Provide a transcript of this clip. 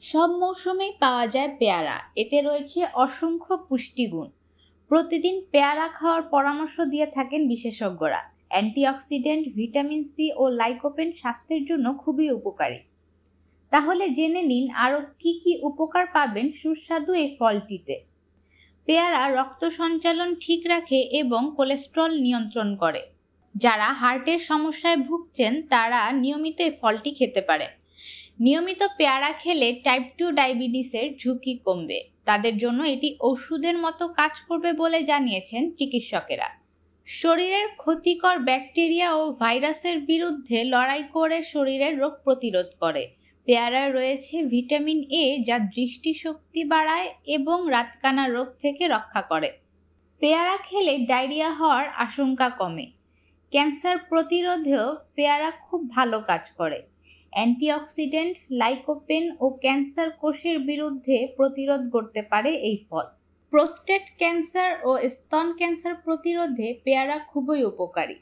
সব মৌসুমেই পাওয়া যায় পেয়ারা। এতে রয়েছে অসংখ্য পুষ্টিগুণ। প্রতিদিন পেয়ারা খাওয়ার পরামর্শ দিয়ে থাকেন বিশেষজ্ঞরা। অ্যান্টিঅক্সিডেন্ট, ভিটামিন সি ও লাইকোপেন স্বাস্থ্যের জন্য খুবই উপকারী। তাহলে জেনে নিন আরও কি কি উপকার পাবেন সুস্বাদু এই ফলটিতে। পেয়ারা রক্ত সঞ্চালন ঠিক রাখে এবং কোলেস্টেরল নিয়ন্ত্রণ করে। যারা হার্টের সমস্যায় ভুগছেন তারা নিয়মিত এই ফলটি খেতে পারেন। নিয়মিত পেয়ারা খেলে টাইপ 2 ডায়াবেটিসের ঝুঁকি কমবে। তাদের জন্য এটি ওষুধের মতো কাজ করবে বলে জানিয়েছেন চিকিৎসকেরা। শরীরের ক্ষতিকর ব্যাকটেরিয়া ও ভাইরাসের বিরুদ্ধে লড়াই করে শরীরের রোগ প্রতিরোধ করে। পেয়ারায় রয়েছে ভিটামিন এ, যা দৃষ্টিশক্তি বাড়ায় এবং রাতকানা রোগ থেকে রক্ষা করে। পেয়ারা খেলে ডায়রিয়া হওয়ার আশঙ্কা কমে। ক্যান্সার প্রতিরোধেও পেয়ারা খুব ভালো কাজ করে। অ্যান্টিঅক্সিডেন্ট, লাইকোপেন ও ক্যান্সার কোষের বিরুদ্ধে প্রতিরোধ করতে পারে এই ফল। প্রোস্টেট ক্যান্সার ও স্তন ক্যান্সার প্রতিরোধে পেয়ারা খুবই উপকারী।